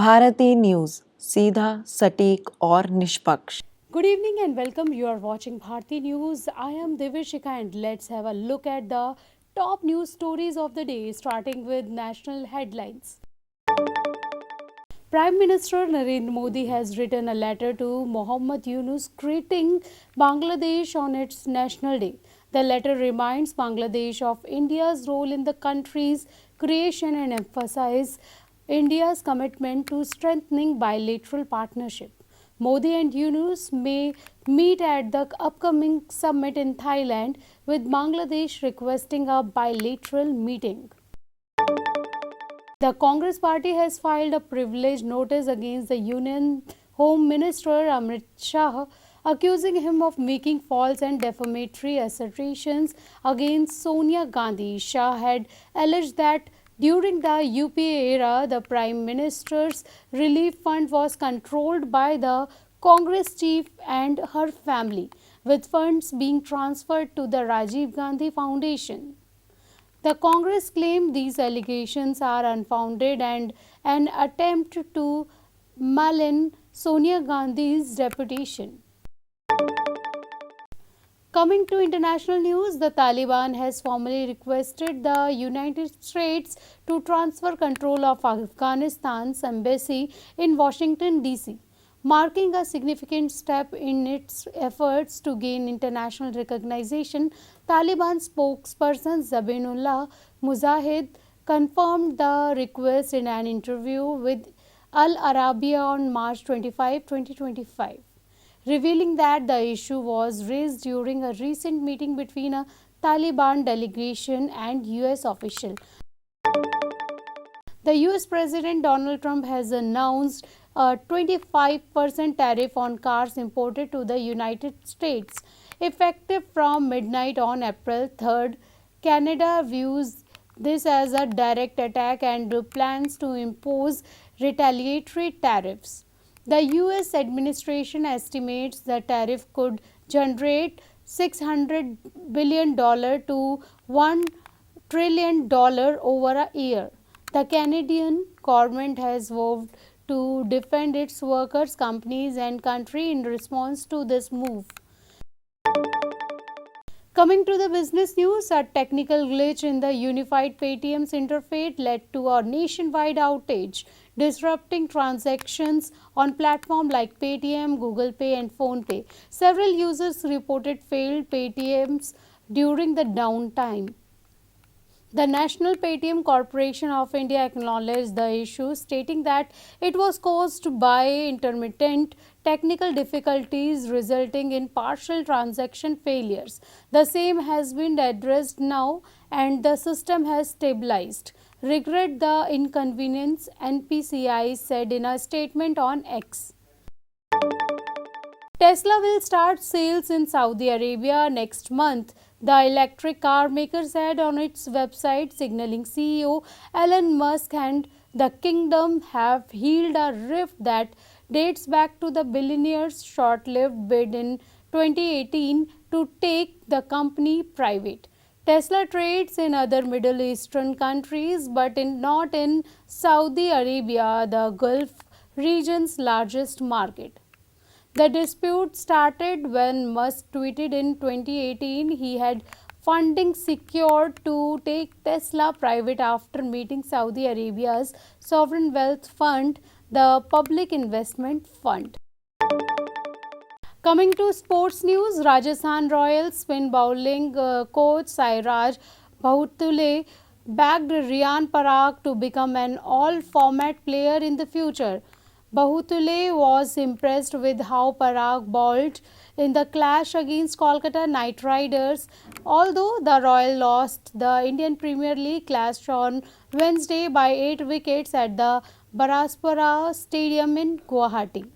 Bharti news, सीधा, सटीक और निष्पक्ष। Good evening and welcome. You are watching Bharti News. I am Divishika and let's have a look at the top news stories of the day, starting with national headlines. Prime Minister Narendra Modi has written a letter to Mohammad Yunus greeting Bangladesh on its National Day. The letter reminds Bangladesh of India's role in the country's creation and emphasizes India's commitment to strengthening bilateral partnership. Modi and Yunus may meet at the upcoming summit in Thailand, with Bangladesh requesting a bilateral meeting. The Congress party has filed a privilege notice against the Union Home Minister Amit Shah, accusing him of making false and defamatory assertions against Sonia Gandhi. Shah had alleged that during the UPA era, the Prime Minister's relief fund was controlled by the Congress chief and her family, with funds being transferred to the Rajiv Gandhi Foundation. The Congress claimed these allegations are unfounded and an attempt to malign Sonia Gandhi's reputation. Coming to international news, the Taliban has formally requested the United States to transfer control of Afghanistan's embassy in Washington, D.C., marking a significant step in its efforts to gain international recognition. Taliban spokesperson Zabihullah Mujahid confirmed the request in an interview with Al Arabiya on March 25, 2025. Revealing that the issue was raised during a recent meeting between a Taliban delegation and US official. The US President Donald Trump has announced a 25% tariff on cars imported to the United States, effective from midnight on April 3rd. Canada views this as a direct attack and plans to impose retaliatory tariffs. The US administration estimates the tariff could generate $600 billion to $1 trillion over a year. The Canadian government has vowed to defend its workers, companies, and country in response to this move. Coming to the business news, a technical glitch in the unified Paytm's interface led to a nationwide outage, disrupting transactions on platforms like Paytm, Google Pay, and PhonePe. Several users reported failed Paytms during the downtime. The National Paytm Corporation of India acknowledged the issue, stating that it was caused by intermittent technical difficulties resulting in partial transaction failures. The same has been addressed now and the system has stabilized. Regret the inconvenience, NPCI said in a statement on X. Tesla will start sales in Saudi Arabia next month, the electric car maker said on its website, signaling CEO Elon Musk and the kingdom have healed a rift that dates back to the billionaire's short-lived bid in 2018 to take the company private. Tesla trades in other Middle Eastern countries, but not in Saudi Arabia, the Gulf region's largest market. The dispute started when Musk tweeted in 2018 he had funding secured to take Tesla private after meeting Saudi Arabia's sovereign wealth fund, the Public Investment Fund. Coming to sports news, Rajasthan Royals spin bowling coach Sairaj Bhutule backed Riyan Parag to become an all-format player in the future. Bahutule was impressed with how Parag bowled in the clash against Kolkata Knight Riders. Although the Royal lost the Indian Premier League clash on Wednesday by 8 wickets at the Baraspara Stadium in Guwahati.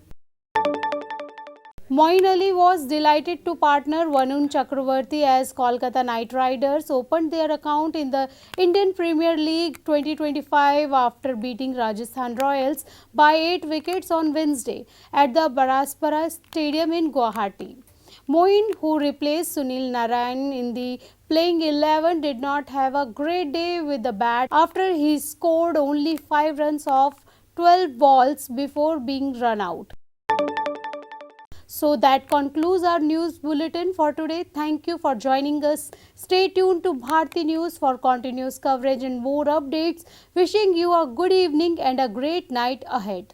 Moeen Ali was delighted to partner Varun Chakravarti as Kolkata Knight Riders opened their account in the Indian Premier League 2025 after beating Rajasthan Royals by 8 wickets on Wednesday at the Baraspara Stadium in Guwahati. Moeen, who replaced Sunil Narayan in the playing 11, did not have a great day with the bat after he scored only 5 runs off 12 balls before being run out. So that concludes our news bulletin for today. Thank you for joining us. Stay tuned to Bharti News for continuous coverage and more updates. Wishing you a good evening and a great night ahead.